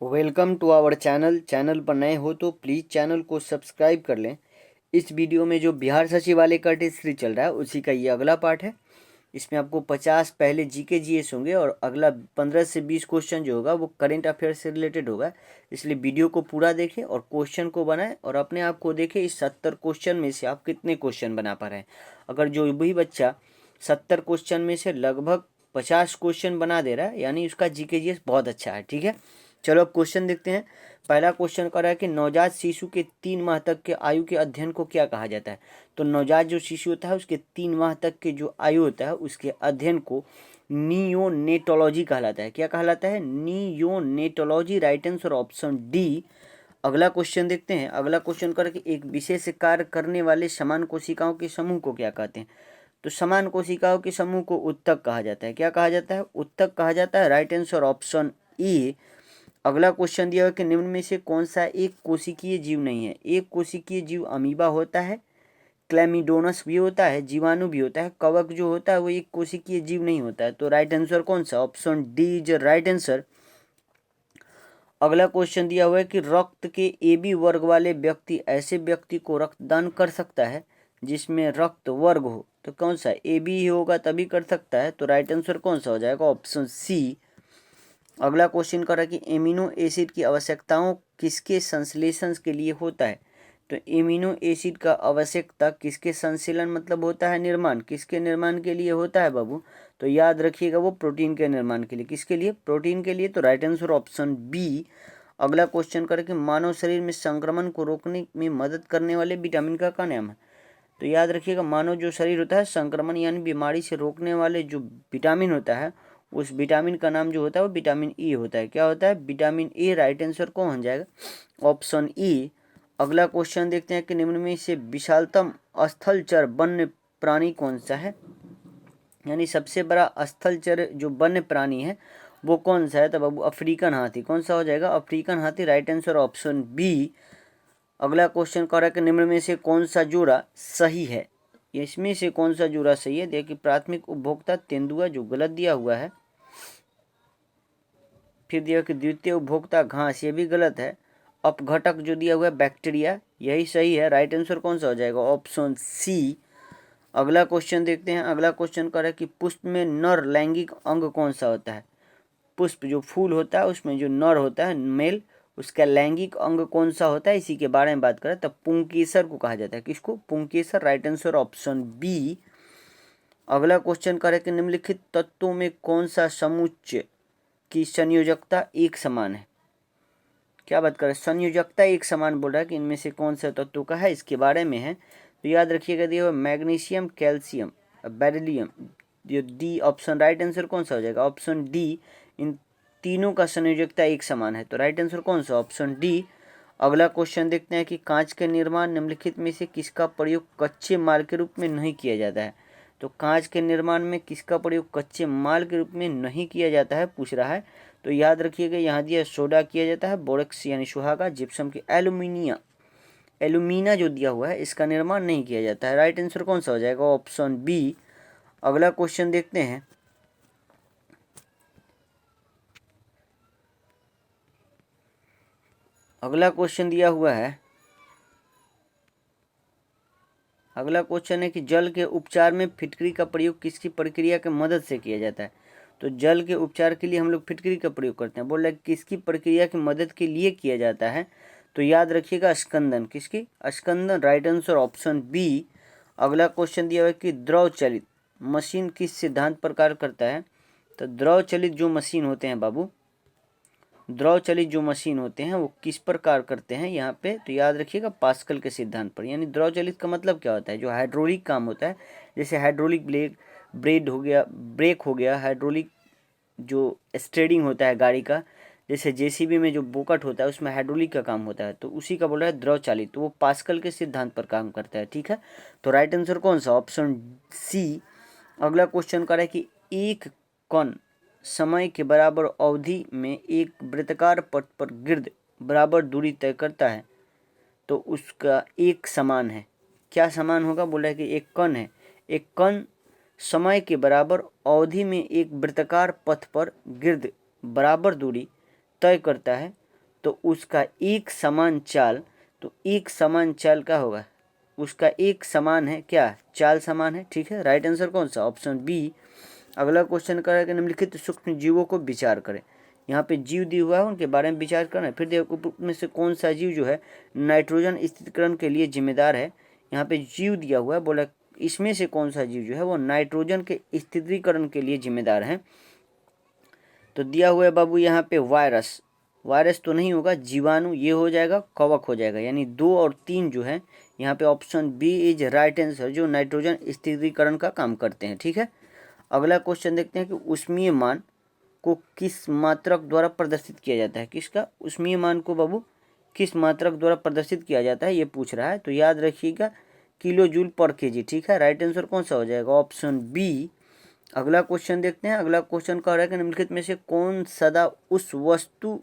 Welcome to our channel पर नए हो तो प्लीज़ चैनल को सब्सक्राइब कर लें। इस वीडियो में जो बिहार सचिवालय का टेस्ट सीरीज चल रहा है उसी का ये अगला पार्ट है। इसमें आपको 50 पहले जीके जीएस होंगे और अगला 15 से 20 क्वेश्चन जो होगा वो करेंट अफेयर से रिलेटेड होगा। इसलिए वीडियो को पूरा देखें और क्वेश्चन को बनाएं और अपने आप को देखें इस 70 क्वेश्चन में से आप कितने क्वेश्चन बना पा रहे हैं। अगर जो भी बच्चा 70 क्वेश्चन में से लगभग 50 क्वेश्चन बना दे रहा है यानी उसका जीके जीएस बहुत अच्छा है। ठीक है, चलो अब क्वेश्चन देखते हैं। पहला क्वेश्चन कर रहा है कि नवजात शिशु के 3 माह तक के आयु के अध्ययन को क्या कहा जाता है। तो नवजात जो शिशु होता है उसके 3 माह तक के जो आयु होता है उसके अध्ययन को नियोनेटोलॉजी कहलाता है। क्या कहलाता है? Neonatology. Right answer option D. अगला क्वेश्चन देखते हैं। अगला क्वेश्चन कर कि एक विशेष कार्य करने वाले समान कोशिकाओं के समूह को क्या कहते हैं। तो समान कोशिकाओं के समूह को उत्तक कहा जाता है। क्या कहा जाता है? उत्तक कहा जाता है। Right answer option E. अगला क्वेश्चन दिया हुआ कि निम्न में से कौन सा एक कोशिकीय जीव नहीं है। एक कोशिकीय जीव अमीबा होता है, क्लेमिडोनस भी होता है, जीवाणु भी होता है, कवक जो होता है वो एक कोशिकीय जीव नहीं होता है। तो राइट आंसर कौन सा? Option D is right answer. अगला क्वेश्चन दिया हुआ है कि रक्त के AB वर्ग वाले व्यक्ति ऐसे व्यक्ति को रक्तदान कर सकता है जिसमें रक्त वर्ग हो। तो कौन सा? AB ही होगा तभी कर सकता है। तो राइट आंसर कौन सा हो जाएगा? Option C. अगला क्वेश्चन कर रहा है कि एमिनो एसिड की आवश्यकताओं किसके संश्लेषण के लिए होता है। तो एमिनो एसिड का आवश्यकता किसके संश्लेषण मतलब होता है निर्माण, किसके निर्माण के लिए होता है बाबू? तो याद रखिएगा वो प्रोटीन के निर्माण के लिए। किसके लिए? प्रोटीन के लिए। तो राइट आंसर ऑप्शन बी। अगला क्वेश्चन कर कि मानव शरीर में संक्रमण को रोकने में मदद करने वाले विटामिन का क्या नाम है। तो याद रखिएगा मानव जो शरीर होता है संक्रमण यानी बीमारी से रोकने वाले जो विटामिन होता है उस विटामिन का नाम जो होता है वो विटामिन ई होता है। क्या होता है? Vitamin E. राइट आंसर कौन हो जाएगा? Option E. अगला क्वेश्चन देखते हैं कि निम्न में से विशालतम स्थलचर वन्य प्राणी कौन सा है, यानी सबसे बड़ा स्थलचर जो वन्य प्राणी है वो कौन सा है। तो बाबू अफ्रीकन हाथी। कौन सा हो जाएगा? अफ्रीकन हाथी। Right answer option B. अगला क्वेश्चन कह रहा है कि निम्न में से कौन सा जोड़ा सही है। इसमें से कौन सा जोड़ा सही है? देखिए प्राथमिक उपभोक्ता तेंदुआ जो गलत दिया हुआ है, फिर दिया कि द्वितीय उपभोक्ता घास, ये भी गलत है। अपघटक जो दिया हुआ है बैक्टीरिया, यही सही है। राइट आंसर कौन सा हो जाएगा? Option C. अगला क्वेश्चन देखते हैं। अगला क्वेश्चन कर रहा है कि पुष्प में नर लैंगिक अंग कौन सा होता है। पुष्प जो फूल होता है उसमें जो नर होता है मेल, उसका लैंगिक अंग कौन सा होता है, इसी के बारे में बात करें तब पुंकेसर को कहा जाता है। किसको? पुंकेसर। Right answer option B. अगला क्वेश्चन कर रहा है कि निम्नलिखित तत्वों में कौन सा समुच्चय की संयोजकता एक समान है। क्या बात कर रहे हैं? संयोजकता एक समान बोल रहा है कि इनमें से कौन सा तत्वों का है, इसके बारे में है। तो याद रखिएगा दिया हुआ मैग्नीशियम, कैल्शियम, बेरिलियम। ये डी ऑप्शन। राइट आंसर कौन सा हो जाएगा? Option D. इन तीनों का संयोजकता एक समान है। तो राइट आंसर कौन सा? Option D. अगला क्वेश्चन देखते हैं कि कांच के निर्माण निम्नलिखित में से किसका प्रयोग कच्चे माल के रूप में नहीं किया जाता है। तो कांच के निर्माण में किसका प्रयोग कच्चे माल के रूप में नहीं किया जाता है पूछ रहा है। तो याद रखिएगा यहाँ दिया सोडा किया जाता है, बोरेक्स यानी सुहागा, जिप्सम की एल्यूमिना जो दिया हुआ है इसका निर्माण नहीं किया जाता है। राइट आंसर कौन सा हो जाएगा? Option B. अगला क्वेश्चन देखते हैं। अगला क्वेश्चन दिया हुआ है। अगला क्वेश्चन है कि जल के उपचार में फिटकरी का प्रयोग किसकी प्रक्रिया की मदद से किया जाता है। तो जल के उपचार के लिए हम लोग फिटकरी का प्रयोग करते हैं। बोल रहे हैं किसकी प्रक्रिया की मदद के लिए किया जाता है। तो याद रखिएगा स्कंदन। किसकी? स्कंदन। Right answer option B. अगला क्वेश्चन दिया हुआ है कि द्रव चलित मशीन किस सिद्धांत पर कार्य करता है। तो द्रव चलित जो मशीन होते हैं बाबू, द्रव चलित जो मशीन होते हैं वो किस पर कार्य करते हैं यहाँ पे। तो याद रखिएगा पास्कल के सिद्धांत पर। यानी द्रव चलित का मतलब क्या होता है? जो हाइड्रोलिक काम होता है, जैसे हाइड्रोलिक ब्रेक हो गया, हाइड्रोलिक जो स्टेयरिंग होता है गाड़ी का, जैसे जेसीबी में जो बोकट होता है उसमें हाइड्रोलिक का काम होता है, तो उसी का बोल रहा है द्रव चालित। तो वो पास्कल के सिद्धांत पर काम करता है। ठीक है, तो राइट आंसर कौन सा? Option C. अगला क्वेश्चन कर रहा है कि एक कण समय के बराबर अवधि में एक वृत्ताकार पथ पर गिर्द बराबर दूरी तय करता है तो उसका एक समान है। क्या समान होगा? बोल रहा है कि एक कण है, एक कण समय के बराबर अवधि में एक वृत्ताकार पथ पर गिर्द बराबर दूरी तय करता है तो उसका एक समान चाल, तो एक समान चाल क्या होगा, उसका एक समान है क्या, चाल समान है। ठीक है, राइट आंसर कौन सा, ऑप्शन बी। अगला क्वेश्चन कर है कि निम्नलिखित सूक्ष्म जीवों को विचार करें। यहाँ पे जीव दिया हुआ है, उनके बारे में विचार करना है। फिर देखो में से कौन सा जीव जो है नाइट्रोजन स्थिरीकरण के लिए जिम्मेदार है। यहाँ पे जीव दिया हुआ है, बोला इसमें से कौन सा जीव जो है वो नाइट्रोजन के स्थिरीकरण के लिए जिम्मेदार है। तो दिया हुआ है बाबू यहाँ पे वायरस, वायरस तो नहीं होगा, जीवाणु ये हो जाएगा, कवक हो जाएगा। यानी 2 और 3 जो है यहाँ पे option B is right answer, जो नाइट्रोजन स्थिरीकरण का काम करते हैं। ठीक है, अगला क्वेश्चन देखते हैं कि ऊष्मीय मान को किस मात्रक द्वारा प्रदर्शित किया जाता है। किसका, ऊष्मीय मान को बाबू किस मात्रक द्वारा प्रदर्शित किया जाता है ये पूछ रहा है। तो याद रखिएगा किलो जूल पर केजी। ठीक है, राइट आंसर कौन सा हो जाएगा, ऑप्शन बी। अगला क्वेश्चन देखते हैं। अगला क्वेश्चन कह रहा है कि निम्नलिखित में से कौन सदा उस वस्तु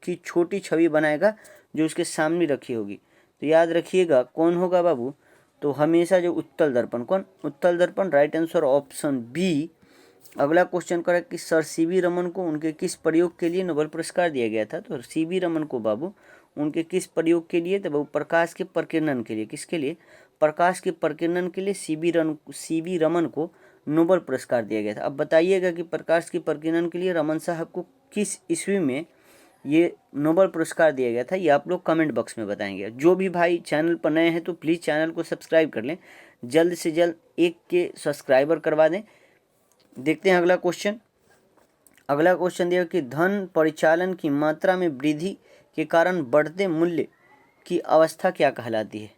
की छोटी छवि बनाएगा जो उसके सामने रखी होगी। तो याद रखिएगा कौन होगा बाबू, तो हमेशा जो उत्तल दर्पण, कौन, उत्तल दर्पण, राइट आंसर ऑप्शन बी। अगला क्वेश्चन करें कि सर सीवी रमन को उनके किस प्रयोग के लिए नोबेल पुरस्कार दिया गया था। तो सीवी रमन को बाबू उनके किस प्रयोग के लिए, तो बाबू प्रकाश के प्रकीर्णन के लिए। किसके लिए, प्रकाश के प्रकीर्णन के लिए सीवी रमन को नोबेल पुरस्कार दिया गया था। अब बताइएगा कि प्रकाश के प्रकीर्णन के लिए रमन साहब को किस ईस्वी में ये नोबेल पुरस्कार दिया गया था, ये आप लोग कमेंट बॉक्स में बताएंगे। जो भी भाई चैनल पर नए हैं तो प्लीज़ चैनल को सब्सक्राइब कर लें, जल्द से जल्द 1 के सब्सक्राइबर करवा दें। देखते हैं अगला क्वेश्चन। अगला क्वेश्चन दिया कि धन परिचालन की मात्रा में वृद्धि के कारण बढ़ते मूल्य की अवस्था क्या कहलाती है।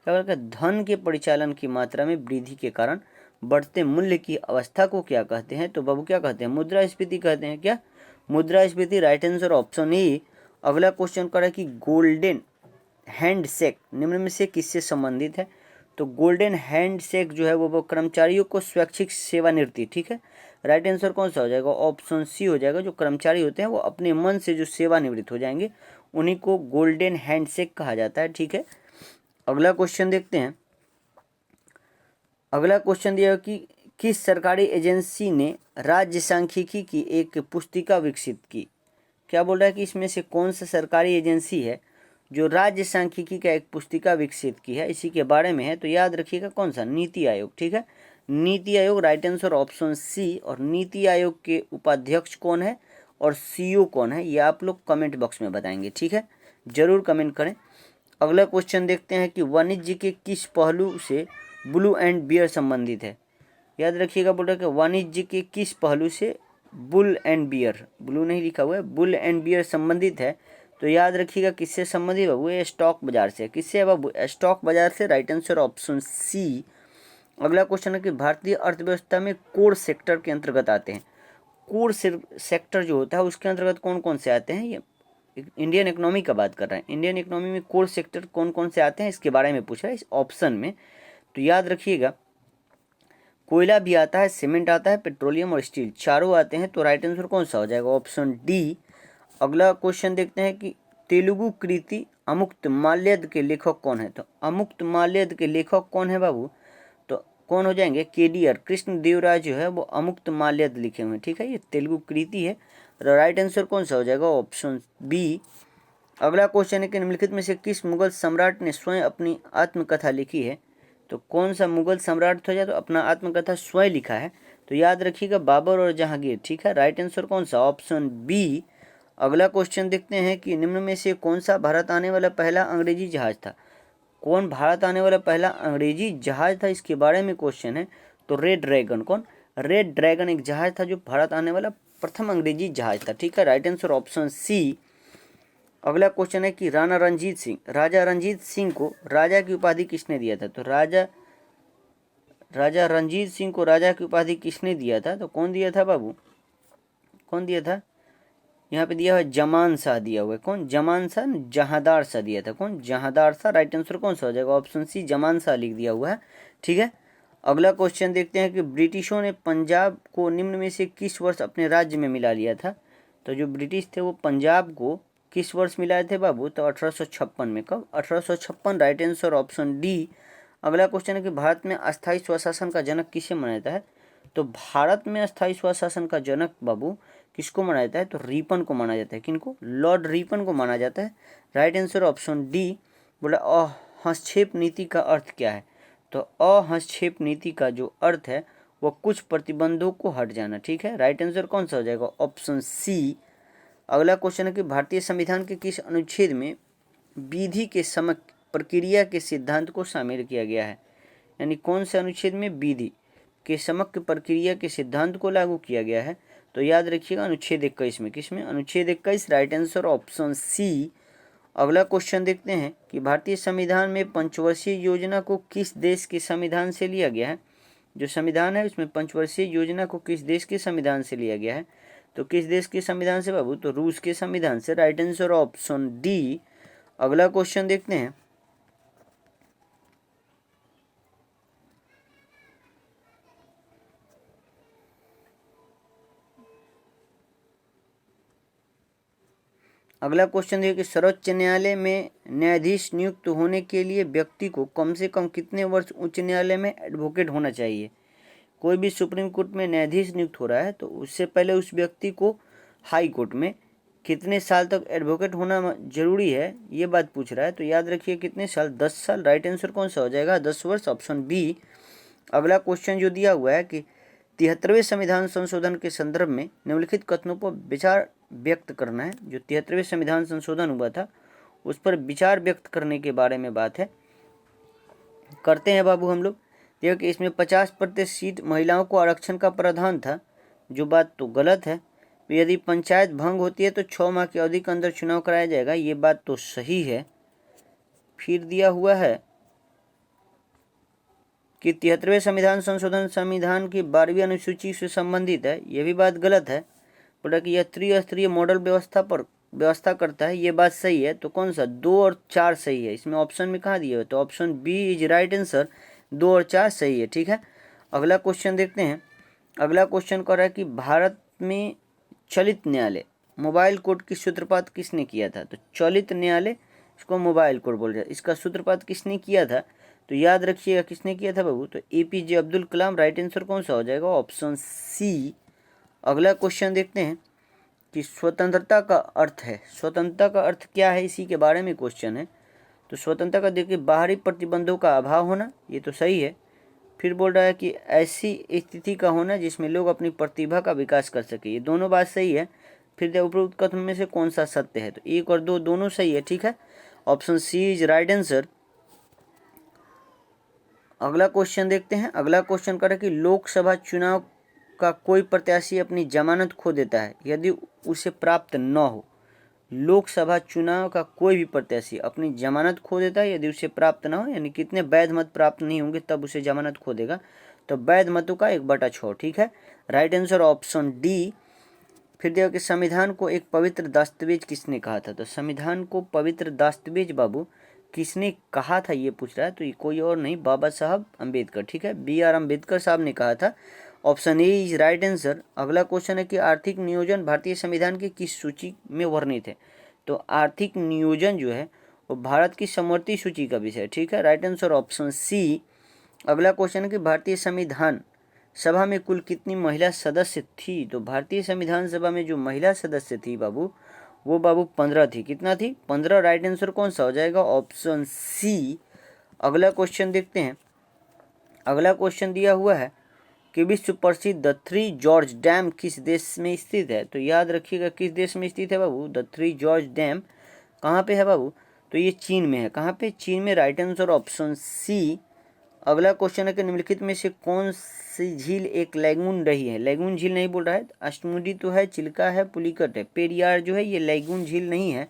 क्या बोला, धन के परिचालन की मात्रा में वृद्धि के कारण बढ़ते मूल्य की अवस्था को क्या कहते हैं। तो बाबू क्या कहते हैं, मुद्रास्फीति कहते हैं। क्या, मुद्रास्फीति, राइट आंसर ऑप्शन ए। अगला क्वेश्चन कर रहा है कि गोल्डन हैंडशेक निम्न में से किससे संबंधित है। तो गोल्डन हैंडशेक जो है वो कर्मचारियों को स्वैच्छिक सेवानिवृत्ति। ठीक है, राइट आंसर कौन सा हो जाएगा, ऑप्शन सी हो जाएगा। जो कर्मचारी होते हैं वो अपने मन से जो सेवानिवृत्त हो जाएंगे उन्हीं को गोल्डन हैंडशेक कहा जाता है। ठीक है, अगला क्वेश्चन देखते हैं। अगला क्वेश्चन दिया कि किस सरकारी एजेंसी ने राज्य सांख्यिकी की एक पुस्तिका विकसित की। क्या बोल रहा है कि इसमें से कौन सा सरकारी एजेंसी है जो राज्य सांख्यिकी का एक पुस्तिका विकसित की है, इसी के बारे में है। तो याद रखिएगा कौन सा, नीति आयोग। ठीक है, NITI Aayog, right answer option सी। और नीति आयोग के उपाध्यक्ष कौन है और सीईओ कौन है, ये आप लोग कमेंट बॉक्स में बताएंगे। ठीक है, जरूर कमेंट करें। अगला क्वेश्चन देखते हैं कि वाणिज्य के किस पहलू से ब्लू एंड बियर संबंधित है। याद रखिएगा, बोल रहा है कि वाणिज्य के किस पहलू से बुल एंड बियर, ब्लू नहीं लिखा हुआ है, बुल एंड बियर संबंधित है। तो याद रखिएगा किससे संबंधित है बाबू, ये स्टॉक बाजार से। किससे है बाबू, स्टॉक बाजार से, राइट आंसर ऑप्शन सी। अगला क्वेश्चन है कि भारतीय अर्थव्यवस्था में कोर सेक्टर के अंतर्गत आते हैं। कोर सेक्टर जो होता है उसके अंतर्गत कौन कौन से आते हैं, ये इंडियन इकोनॉमी का बात कर रहे हैं। इंडियन इकोनॉमी में कोर सेक्टर कौन कौन से आते हैं इसके बारे में पूछ रहा है इस ऑप्शन में। तो याद रखिएगा कोयला भी आता है, सीमेंट आता है, पेट्रोलियम और स्टील, चारों आते हैं। तो राइट आंसर कौन सा हो जाएगा, ऑप्शन डी। अगला क्वेश्चन देखते हैं कि तेलुगु कृति अमुक्तमाल्यद के लेखक कौन है। तो अमुक्तमाल्यद के लेखक कौन है बाबू, तो कौन हो जाएंगे, केडीआर, कृष्ण देवराय जो है वो अमुक्तमाल्यद लिखे हुए हैं। ठीक है, ये तेलुगु कृति है। राइट आंसर कौन सा हो जाएगा, ऑप्शन बी। अगला क्वेश्चन है कि निम्नलिखित में से किस मुगल सम्राट ने स्वयं अपनी आत्मकथा लिखी है। तो कौन सा मुगल सम्राट था जो अपना आत्मकथा स्वयं लिखा है। तो याद रखिएगा बाबर और जहांगीर। ठीक है, राइट आंसर कौन सा, ऑप्शन बी। अगला क्वेश्चन देखते हैं कि निम्न में से कौन सा भारत आने वाला पहला अंग्रेजी जहाज था। कौन भारत आने वाला पहला अंग्रेजी जहाज था, इसके बारे में क्वेश्चन है। तो रेड ड्रैगन, कौन, रेड ड्रैगन एक जहाज था जो भारत आने वाला प्रथम अंग्रेजी जहाज था। ठीक है, राइट आंसर ऑप्शन सी। अगला क्वेश्चन है कि राणा रणजीत सिंह, राजा रणजीत सिंह को राजा की उपाधि किसने दिया था। तो राजा रणजीत सिंह को राजा की उपाधि किसने दिया था। तो कौन दिया था बाबू, कौन दिया था, यहाँ पे दिया हुआ जमान शाह दिया हुआ है। कौन, जमान शाह, जहांदार शाह दिया था। कौन, जहांदार शाह, राइट आंसर कौन सा हो जाएगा, ऑप्शन सी, जमान शाह लिख दिया हुआ है। ठीक है, अगला क्वेश्चन देखते हैं कि ब्रिटिशों ने पंजाब को निम्न में से किस वर्ष अपने राज्य में मिला लिया था। तो जो ब्रिटिश थे वो पंजाब को किस वर्ष मिलाए थे बाबू, तो 1856 में। कब, 1856, राइट आंसर ऑप्शन डी। अगला क्वेश्चन है कि भारत में अस्थायी स्वशासन का जनक किसे माना जाता है। तो भारत में अस्थायी स्वशासन का जनक बाबू किसको माना जाता है, तो रिपन को माना जाता है। किनको, लॉर्ड रिपन को माना जाता है। Right answer option D. बोला अहस्तक्षेप नीति का अर्थ क्या है, तो अहस्तक्षेप नीति का जो अर्थ है वो कुछ प्रतिबंधों को हट जाना। ठीक है, राइट आंसर कौन सा हो जाएगा, ऑप्शन सी। अगला क्वेश्चन है कि भारतीय संविधान के किस अनुच्छेद में विधि के समक्ष प्रक्रिया के सिद्धांत को शामिल किया गया है, यानी कौन से अनुच्छेद में विधि के समक्ष प्रक्रिया के सिद्धांत को लागू किया गया है, तो याद रखिएगा अनुच्छेद 21 में। किसमें, अनुच्छेद 21, राइट आंसर ऑप्शन सी। अगला क्वेश्चन देखते हैं कि भारतीय संविधान में पंचवर्षीय योजना को किस देश के संविधान से लिया गया है। जो संविधान है उसमें पंचवर्षीय योजना को किस देश के संविधान से लिया गया है, तो किस देश के संविधान से बाबू, तो रूस के संविधान से। Right answer option D. अगला क्वेश्चन देखते हैं, अगला क्वेश्चन देखिए, सर्वोच्च न्यायालय में न्यायाधीश नियुक्त होने के लिए व्यक्ति को कम से कम कितने वर्ष उच्च न्यायालय में एडवोकेट होना चाहिए। कोई भी सुप्रीम कोर्ट में न्यायाधीश नियुक्त हो रहा है तो उससे पहले उस व्यक्ति को हाई कोर्ट में कितने साल तक एडवोकेट होना जरूरी है, ये बात पूछ रहा है। तो याद रखिए कितने साल, 10 साल। राइट आंसर कौन सा हो जाएगा, 10 वर्ष, ऑप्शन बी। अगला क्वेश्चन जो दिया हुआ है कि 73वें संविधान संशोधन के संदर्भ में निम्नलिखित कथनों पर विचार व्यक्त करना है। जो 73वें संविधान संशोधन हुआ था उस पर विचार व्यक्त करने के बारे में बात है, करते हैं बाबू हम लोग। देखिए कि इसमें 50% सीट महिलाओं को आरक्षण का प्रावधान था, जो बात तो गलत है। यदि पंचायत भंग होती है तो 6 माह की अवधि के अंदर चुनाव कराया जाएगा, ये बात तो सही है। फिर दिया हुआ है कि 73वें संविधान संशोधन संविधान की 12वीं अनुसूची से संबंधित है, यह भी बात गलत है। बोला कि यह त्रिस्तरीय मॉडल व्यवस्था करता है, ये बात सही है। तो कौन सा, 2 और 4 सही है। इसमें ऑप्शन में कहाँ दिए हुए, तो option B is right answer, 2 और 4 सही है। ठीक है, अगला क्वेश्चन देखते हैं। अगला क्वेश्चन कर रहा है कि भारत में चलित न्यायालय मोबाइल कोर्ट की सूत्रपात किसने किया था। तो चलित न्यायालय, इसको मोबाइल कोर्ट बोल रहा है, इसका सूत्रपात किसने किया था, तो याद रखिएगा किसने किया था बाबू, तो APJ Abdul Kalam. Right answer कौन सा हो जाएगा, ऑप्शन सी। अगला क्वेश्चन देखते हैं कि स्वतंत्रता का अर्थ है, स्वतंत्रता का अर्थ क्या है, इसी के बारे में क्वेश्चन है। तो स्वतंत्रता का देखिए बाहरी प्रतिबंधों का अभाव होना, ये तो सही है। फिर बोल रहा है कि ऐसी स्थिति का होना जिसमें लोग अपनी प्रतिभा का विकास कर सके, ये दोनों बात सही है। फिर उपरोक्त कथन में से कौन सा सत्य है, तो 1 और 2 दोनों सही है। ठीक है, option C is right answer. अगला क्वेश्चन देखते हैं। अगला क्वेश्चन कर रहा है कि लोकसभा चुनाव का कोई प्रत्याशी अपनी जमानत खो देता है यदि उसे प्राप्त न हो। लोकसभा चुनाव का कोई भी प्रत्याशी अपनी जमानत खो देता है यदि उसे प्राप्त ना हो, यानी कितने वैध मत प्राप्त नहीं होंगे तब उसे जमानत खो देगा, तो वैध मतों का 1/6। ठीक है, राइट आंसर ऑप्शन डी। फिर देखो कि संविधान को एक पवित्र दस्तावेज किसने कहा था, तो संविधान को पवित्र दस्तावेज बाबू किसने कहा था, ये पूछ रहा है। तो ये कोई और नहीं, बाबा साहब अम्बेडकर। ठीक है, BR अम्बेडकर साहब ने कहा था, option A is right answer. अगला क्वेश्चन है कि आर्थिक नियोजन भारतीय संविधान की किस सूची में वर्णित है, तो आर्थिक नियोजन जो है वो भारत की समवर्ती सूची का विषय है। ठीक है, राइट आंसर ऑप्शन सी। अगला क्वेश्चन है कि भारतीय संविधान सभा में कुल कितनी महिला सदस्य थी, तो भारतीय संविधान सभा में जो महिला सदस्य थी बाबू, वो बाबू 15 थी। कितना थी, 15। राइट आंसर कौन सा हो जाएगा, ऑप्शन सी। अगला क्वेश्चन देखते हैं। अगला क्वेश्चन दिया हुआ है कि विश्व प्रसिद्ध द थ्री जॉर्ज डैम किस देश में स्थित है, तो याद रखिएगा किस देश में स्थित है बाबू, द थ्री जॉर्ज डैम कहाँ पे है बाबू, तो ये चीन में है। कहाँ पे, चीन में। Right answer option C. अगला क्वेश्चन है कि निम्नलिखित में से कौन सी झील एक लैगून रही है। लैगून झील नहीं बोल रहा है, अष्टमुडी तो है, चिल्का है, पुलिकट है। पेरियार जो है ये लैगून झील नहीं है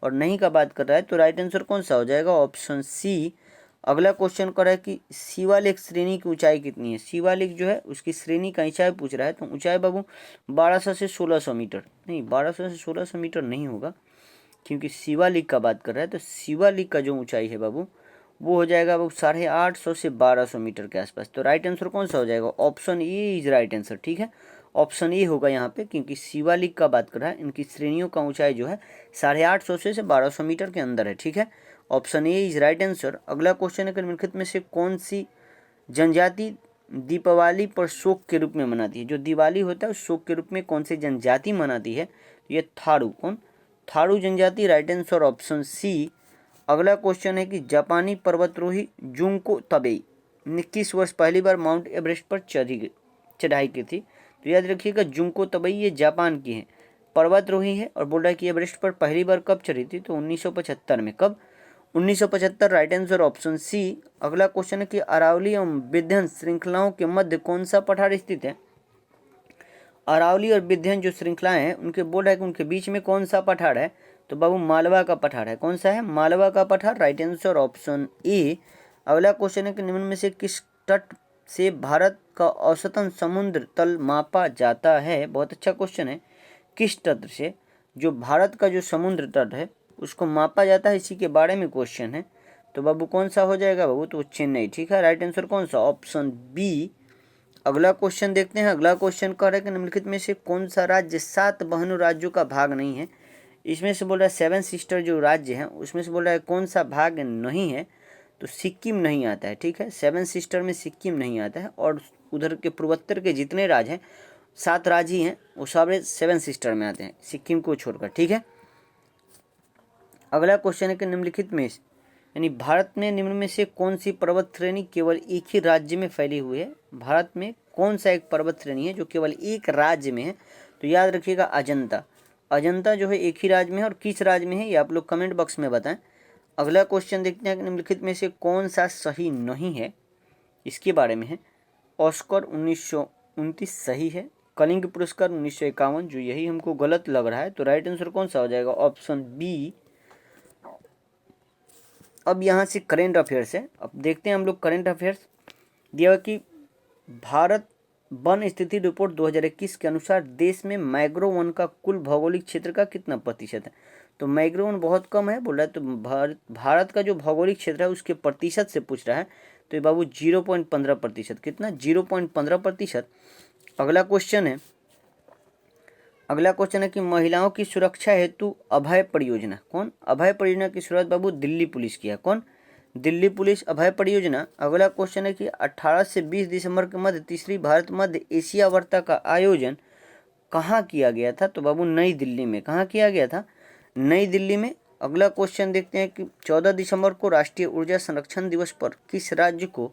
और नहीं का बात कर रहा है, तो राइट आंसर कौन सा हो जाएगा, ऑप्शन सी। अगला क्वेश्चन कर रहा है कि शिवालिक श्रेणी की ऊंचाई कितनी है। शिवालिक जो है उसकी श्रेणी का ऊंचाई पूछ रहा है, तो ऊंचाई बाबू 1200 से 1600 मीटर, नहीं 1200 से 1600 मीटर नहीं होगा क्योंकि शिवालिक का बात कर रहा है। तो शिवालिक का जो ऊंचाई है बाबू वो हो जाएगा बाबू 850 से 1200 मीटर के आसपास। तो राइट आंसर कौन सा हो जाएगा, option A is right answer. ठीक है, ऑप्शन ए होगा यहाँ पे, क्योंकि शिवालिक का बात कर रहा है, इनकी श्रेणियों का ऊंचाई जो है 850 से 1200 मीटर के अंदर है। ठीक है, option A is right answer. अगला क्वेश्चन है कि निम्नलिखित में से कौन सी जनजाति दीपावली पर शोक के रूप में मनाती है? जो दिवाली होता है उस शोक के रूप में कौन सी जनजाति मनाती है? तो ये थारू। कौन? थारू जनजाति। Right answer option C. अगला क्वेश्चन है कि जापानी पर्वतारोही जुंको तबेई ने किस वर्ष पहली बार माउंट एवरेस्ट पर चढ़ाई की थी? तो याद रखिएगा जुंको तबेई ये जापान की है, पर्वतारोही है और बोल रहा है कि एवरेस्ट पर पहली बार कब चढ़ी थी? तो 1975 में। कब? 1975। Right answer option C. अगला क्वेश्चन है कि अरावली एवं विंध्य श्रृंखलाओं के मध्य कौन सा पठार स्थित है? अरावली और विंध्य जो श्रृंखलाएं हैं उनके बोल रहा है कि उनके बीच में कौन सा पठार है? तो बाबू मालवा का पठार है। कौन सा है? मालवा का पठार। Right answer option A. अगला क्वेश्चन है कि निम्न में से किस तट से भारत का औसतन समुद्र तल मापा जाता है? बहुत अच्छा क्वेश्चन है। किस तट से जो भारत का जो समुद्र तट है उसको मापा जाता है, इसी के बारे में क्वेश्चन है। तो बाबू कौन सा हो जाएगा बाबू? तो चेन्नई। ठीक है, राइट आंसर कौन सा? Option B. अगला क्वेश्चन देखते हैं। अगला क्वेश्चन कह रहा है कि निम्नलिखित में से कौन सा राज्य 7 बहनों राज्यों का भाग नहीं है? इसमें से बोल रहा है 7 सिस्टर जो राज्य हैं उसमें से बोल रहा है कौन सा भाग नहीं है? तो सिक्किम नहीं आता है। ठीक है, 7 सिस्टर में सिक्किम नहीं आता है और उधर के पूर्वोत्तर के जितने राज्य हैं 7 राज्य ही हैं वो सारे 7 सिस्टर में आते हैं, सिक्किम को छोड़कर। ठीक है, अगला क्वेश्चन है कि निम्नलिखित में यानी भारत में निम्न में से कौन सी पर्वत श्रेणी केवल एक ही राज्य में फैली हुई है? भारत में कौन सा एक पर्वत श्रेणी है जो केवल एक राज्य में है? तो याद रखिएगा अजंता। अजंता जो है एक ही राज्य में है और किस राज्य में है ये आप लोग कमेंट बॉक्स में बताएं। अगला क्वेश्चन देखते हैं कि निम्नलिखित में से कौन सा सही नहीं है, इसके बारे में है। ऑस्कर 1929 सही है, कलिंग पुरस्कार 1951 जो यही हमको गलत लग रहा है। तो राइट आंसर कौन सा हो जाएगा? Option B. अब यहाँ से करेंट अफेयर्स है। अब देखते हैं हम लोग करेंट अफेयर्स दिया कि भारत वन स्थिति रिपोर्ट 2021 के अनुसार देश में मैंग्रोव वन का कुल भौगोलिक क्षेत्र का कितना प्रतिशत है? तो मैंग्रोव वन बहुत कम है बोल रहा है। तो भारत का जो भौगोलिक क्षेत्र है उसके प्रतिशत से पूछ रहा है। तो ये बाबू 0.15%। कितना? 0.15%। अगला क्वेश्चन है कि महिलाओं की सुरक्षा हेतु अभय परियोजना। कौन? अभय परियोजना की शुरुआत बाबू दिल्ली पुलिस की है। कौन? दिल्ली पुलिस अभय परियोजना। अगला क्वेश्चन है कि 18 से 20 दिसंबर के मध्य तीसरी भारत मध्य एशिया वार्ता का आयोजन कहाँ किया गया था? तो बाबू नई दिल्ली में। कहाँ किया गया था? नई दिल्ली में। अगला क्वेश्चन देखते हैं कि 14 दिसंबर को राष्ट्रीय ऊर्जा संरक्षण दिवस पर किस राज्य को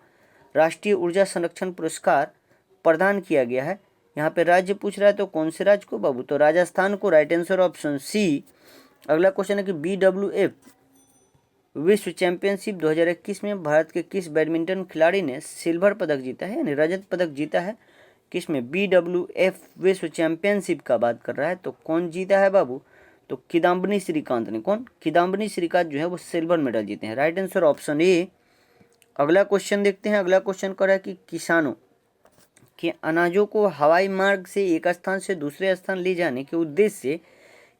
राष्ट्रीय ऊर्जा संरक्षण पुरस्कार प्रदान किया गया है? यहाँ पे राज्य पूछ रहा है तो कौन से राज्य को बाबू? तो राजस्थान को। Right answer option C. अगला क्वेश्चन है कि BWF विश्व चैंपियनशिप 2021 में भारत के किस बैडमिंटन खिलाड़ी ने सिल्वर पदक जीता है यानी रजत पदक जीता है? किस में? BWF विश्व चैंपियनशिप का बात कर रहा है। तो कौन जीता है बाबू? तो किदाम्बनी श्रीकांत ने। कौन? किदाम्बनी श्रीकांत जो है वो सिल्वर मेडल जीते हैं। Right answer option A. अगला क्वेश्चन देखते हैं। अगला क्वेश्चन कर रहा है कि किसानों के अनाजों को हवाई मार्ग से एक स्थान से दूसरे स्थान ले जाने के उद्देश्य से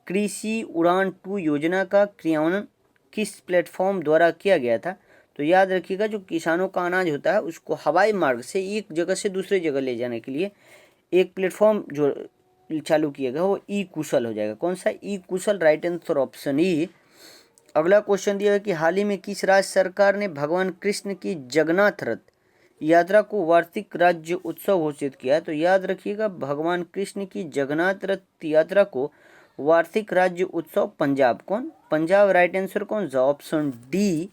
कृषि उड़ान 2 योजना का क्रियान्वयन किस प्लेटफॉर्म द्वारा किया गया था? तो याद रखिएगा जो किसानों का अनाज होता है उसको हवाई मार्ग से एक जगह से दूसरे जगह ले जाने के लिए एक प्लेटफॉर्म जो चालू किया गया वो ई कुशल हो जाएगा। कौन सा? ई कुशल। Right answer option E. अगला क्वेश्चन दिया है कि हाल ही में किस राज्य सरकार ने भगवान कृष्ण की जगन्नाथ रथ यात्रा को वार्षिक राज्य उत्सव घोषित किया है? तो याद रखिएगा भगवान कृष्ण की जगन्नाथ रथ यात्रा को वार्षिक राज्य उत्सव पंजाब। कौन? पंजाब। राइट आंसर कौन सा? Option D.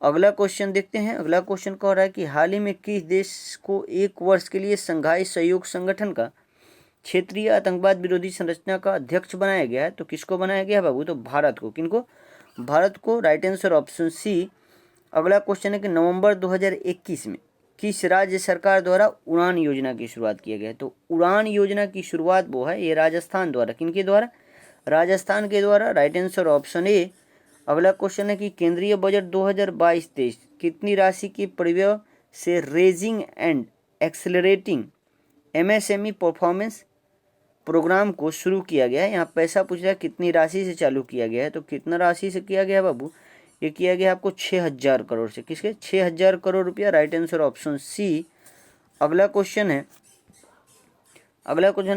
अगला क्वेश्चन देखते हैं। अगला क्वेश्चन कह रहा है कि हाल ही में किस देश को 1 वर्ष के लिए संघाई सहयोग संगठन का क्षेत्रीय आतंकवाद विरोधी संरचना का अध्यक्ष बनाया गया है? तो किसको बनाया गया है बाबू? तो भारत को। किनको? भारत को। Right answer option C. अगला क्वेश्चन है कि नवंबर 2021 में किस राज्य सरकार द्वारा उड़ान योजना की शुरुआत किया गया है? तो उड़ान योजना की शुरुआत वो है ये राजस्थान द्वारा। किनके द्वारा? राजस्थान के द्वारा। Right answer option A. अगला क्वेश्चन है कि केंद्रीय बजट 2022-23 कितनी राशि के परिव्यय से raising and accelerating MSME performance programme को शुरू किया गया है? यहाँ पैसा पूछ रहा है कितनी राशि से चालू किया गया है? तो कितना राशि से किया गया है बाबू? ये किया गया आपको 6000 करोड़ से। किसके? 6000 करोड़ रुपया। Right answer option C. अगला क्वेश्चन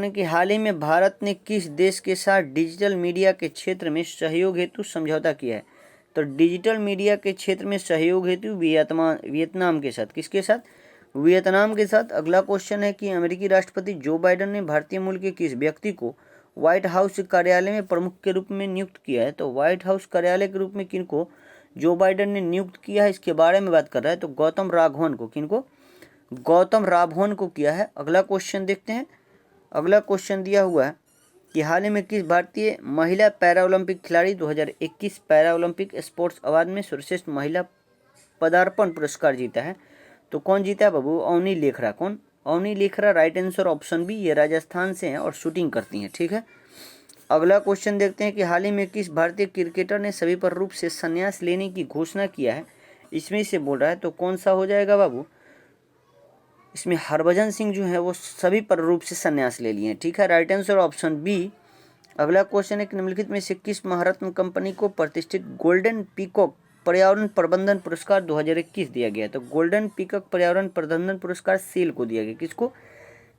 है कि हाल ही में भारत ने किस देश के साथ डिजिटल मीडिया के क्षेत्र में सहयोग हेतु समझौता किया है? तो डिजिटल मीडिया के क्षेत्र में सहयोग हेतु वियतनाम के साथ। किसके साथ? वियतनाम के साथ। अगला क्वेश्चन है कि अमेरिकी राष्ट्रपति जो बाइडेन ने भारतीय मूल के किस व्यक्ति को व्हाइट हाउस कार्यालय में प्रमुख के रूप में नियुक्त किया है? तो व्हाइट हाउस कार्यालय के रूप में किनको जो बाइडेन ने नियुक्त किया है, इसके बारे में बात कर रहा है। तो गौतम राघवन को, किनको? गौतम राघवन को किया है। अगला क्वेश्चन देखते हैं। अगला क्वेश्चन दिया हुआ है कि हाल ही में किस भारतीय महिला पैरा ओलंपिक खिलाड़ी 2021 पैरा ओलंपिक स्पोर्ट्स अवार्ड में सर्वश्रेष्ठ महिला पदार्पण पुरस्कार जीता है? तो कौन जीता है बाबू? अवनी लेखरा। कौन? Avani Lekhara. Right answer option B. ये राजस्थान से हैं और शूटिंग करती हैं, ठीक है। अगला क्वेश्चन देखते हैं कि हाल ही में किस भारतीय क्रिकेटर ने सभी पर रूप से संन्यास लेने की घोषणा किया है? इसमें से बोल रहा है, तो कौन सा हो जाएगा बाबू? इसमें हरभजन सिंह जो है वो सभी पर रूप से संन्यास ले लिए हैं, ठीक है। Right answer option B. अगला क्वेश्चन है कि निम्नलिखित में से किस महारत्न कंपनी को प्रतिष्ठित गोल्डन पीकॉक पर्यावरण प्रबंधन पुरस्कार 2021 दिया गया? तो गोल्डन पीकॉक पर्यावरण प्रबंधन पुरस्कार सेल को दिया गया। किसको?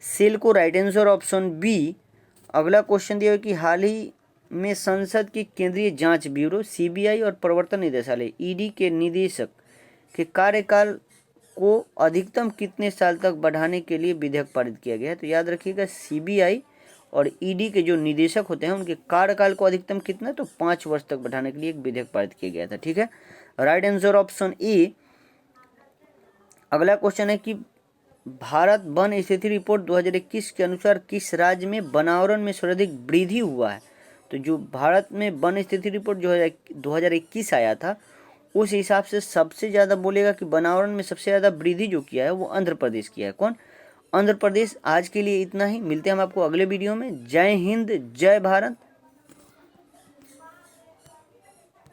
सेल को। Right answer option B. अगला क्वेश्चन दिया है कि हाल ही में संसद की केंद्रीय जांच ब्यूरो सीबीआई और प्रवर्तन निदेशालय ईडी के निदेशक के कार्यकाल को अधिकतम कितने साल तक बढ़ाने के लिए विधेयक पारित किया गया है? तो याद रखिएगा, सीबीआई और ईडी के जो निदेशक होते हैं उनके कार्यकाल को अधिकतम कितना? तो 5 वर्ष तक बढ़ाने के लिए एक विधेयक पारित किया गया था, ठीक है। Right answer option A. अगला क्वेश्चन है कि भारत वन स्थिति रिपोर्ट 2021 के अनुसार किस राज्य में वनावरण में सर्वाधिक वृद्धि हुआ है? तो जो भारत में वन स्थिति रिपोर्ट जो 2021 आया था, उस हिसाब से सबसे ज़्यादा बोलेगा कि वनावरण में सबसे ज़्यादा वृद्धि जो किया है वो आंध्र प्रदेश किया है। कौन? आंध्र प्रदेश। आज के लिए इतना ही, मिलते हैं हम आपको अगले वीडियो में। जय हिंद, जय भारत।